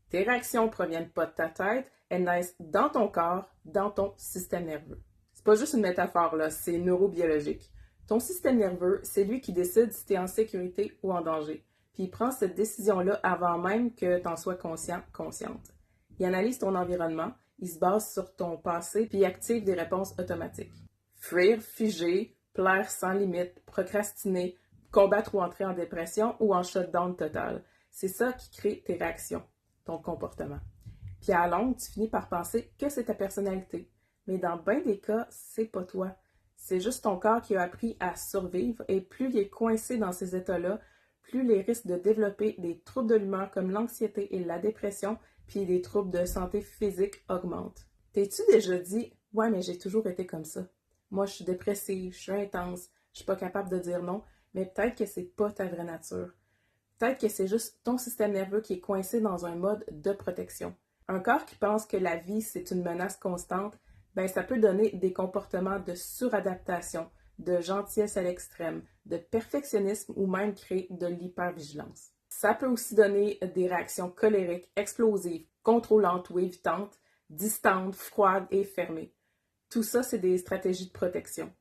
Tes réactions proviennent pas de ta tête, elles naissent dans ton corps, dans ton système nerveux. C'est pas juste une métaphore, là, c'est neurobiologique. Ton système nerveux, c'est lui qui décide si tu es en sécurité ou en danger. Puis il prend cette décision-là avant même que tu en sois conscient, consciente. Il analyse ton environnement, il se base sur ton passé, puis il active des réponses automatiques. Fuir, figer, plaire sans limite, procrastiner, combattre ou entrer en dépression ou en shutdown total. C'est ça qui crée tes réactions, ton comportement. Puis à la longue, tu finis par penser que c'est ta personnalité. Mais dans bien des cas, c'est pas toi. C'est juste ton corps qui a appris à survivre et plus il est coincé dans ces états-là, plus les risques de développer des troubles de l'humeur comme l'anxiété et la dépression, puis des troubles de santé physique augmentent. T'es-tu déjà dit « Ouais, mais j'ai toujours été comme ça. Moi, je suis dépressive, je suis intense, je suis pas capable de dire non. » Mais peut-être que c'est pas ta vraie nature. Peut-être que c'est juste ton système nerveux qui est coincé dans un mode de protection. Un corps qui pense que la vie, c'est une menace constante, ben ça peut donner des comportements de suradaptation, de gentillesse à l'extrême, de perfectionnisme ou même créer de l'hypervigilance. Ça peut aussi donner des réactions colériques, explosives, contrôlantes ou évitantes, distantes, froides et fermées. Tout ça, c'est des stratégies de protection.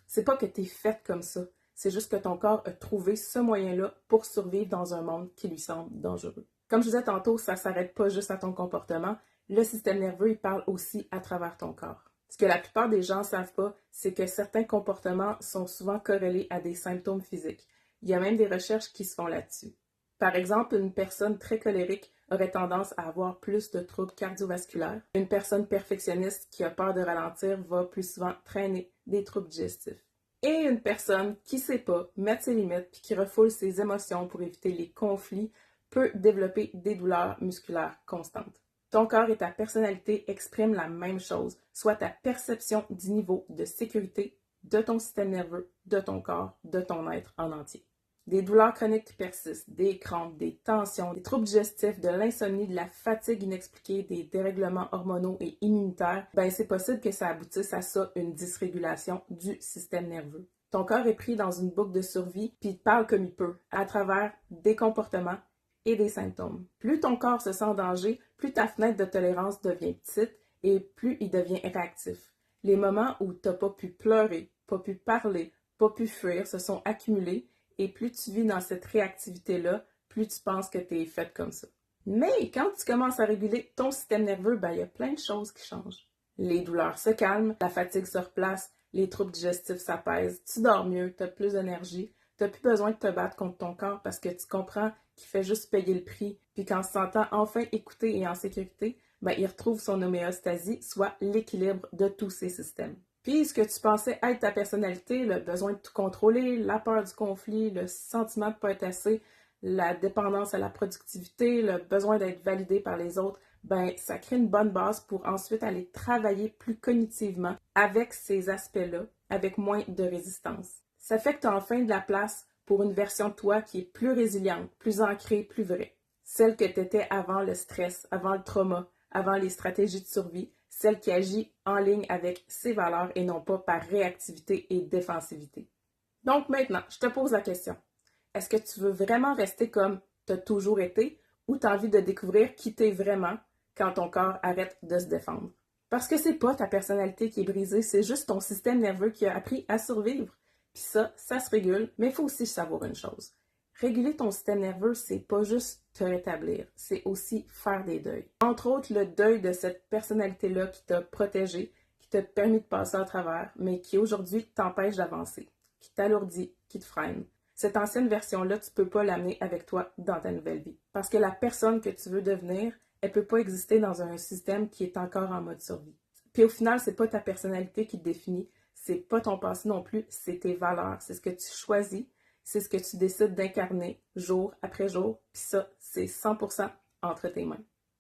C'est pas que t'es faite comme ça, c'est juste que ton corps a trouvé ce moyen-là pour survivre dans un monde qui lui semble dangereux. Comme je disais tantôt, ça s'arrête pas juste à ton comportement, le système nerveux, il parle aussi à travers ton corps. Ce que la plupart des gens ne savent pas, c'est que certains comportements sont souvent corrélés à des symptômes physiques. Il y a même des recherches qui se font là-dessus. Par exemple, une personne très colérique aurait tendance à avoir plus de troubles cardiovasculaires. Une personne perfectionniste qui a peur de ralentir va plus souvent traîner des troubles digestifs. Et une personne qui ne sait pas mettre ses limites puis qui refoule ses émotions pour éviter les conflits peut développer des douleurs musculaires constantes. Ton corps et ta personnalité expriment la même chose, soit ta perception du niveau de sécurité de ton système nerveux, de ton corps, de ton être en entier. Des douleurs chroniques qui persistent, des crampes, des tensions, des troubles digestifs, de l'insomnie, de la fatigue inexpliquée, des dérèglements hormonaux et immunitaires, ben c'est possible que ça aboutisse à ça, une dysrégulation du système nerveux. Ton corps est pris dans une boucle de survie, puis il te parle comme il peut, à travers des comportements et des symptômes. Plus ton corps se sent en danger, plus ta fenêtre de tolérance devient petite et plus il devient réactif. Les moments où tu n'as pas pu pleurer, pas pu parler, pas pu fuir se sont accumulés et plus tu vis dans cette réactivité-là, plus tu penses que tu es faite comme ça. Mais quand tu commences à réguler ton système nerveux, ben, il y a plein de choses qui changent. Les douleurs se calment, la fatigue se replace, les troubles digestifs s'apaisent, tu dors mieux, tu as plus d'énergie, tu n'as plus besoin de te battre contre ton corps parce que tu comprends qu'il fait juste payer le prix, puis qu'en se sentant enfin écouté et en sécurité, ben, il retrouve son homéostasie, soit l'équilibre de tous ses systèmes. Puis ce que tu pensais être ta personnalité, le besoin de tout contrôler, la peur du conflit, le sentiment de ne pas être assez, la dépendance à la productivité, le besoin d'être validé par les autres, ben ça crée une bonne base pour ensuite aller travailler plus cognitivement avec ces aspects-là, avec moins de résistance. Ça fait que tu as enfin de la place pour une version de toi qui est plus résiliente, plus ancrée, plus vraie. Celle que tu étais avant le stress, avant le trauma, avant les stratégies de survie, celle qui agit en ligne avec ses valeurs et non pas par réactivité et défensivité. Donc maintenant, je te pose la question. Est-ce que tu veux vraiment rester comme tu as toujours été ou tu as envie de découvrir qui t'es vraiment quand ton corps arrête de se défendre? Parce que c'est pas ta personnalité qui est brisée, c'est juste ton système nerveux qui a appris à survivre. Puis ça se régule, mais il faut aussi savoir une chose. Réguler ton système nerveux, c'est pas juste te rétablir, c'est aussi faire des deuils. Entre autres, le deuil de cette personnalité-là qui t'a protégé, qui t'a permis de passer à travers, mais qui aujourd'hui t'empêche d'avancer, qui t'alourdit, qui te freine. Cette ancienne version-là, tu peux pas l'amener avec toi dans ta nouvelle vie. Parce que la personne que tu veux devenir, elle peut pas exister dans un système qui est encore en mode survie. Puis au final, c'est pas ta personnalité qui te définit, c'est pas ton passé non plus, c'est tes valeurs, c'est ce que tu choisis, c'est ce que tu décides d'incarner jour après jour, puis ça, c'est 100% entre tes mains.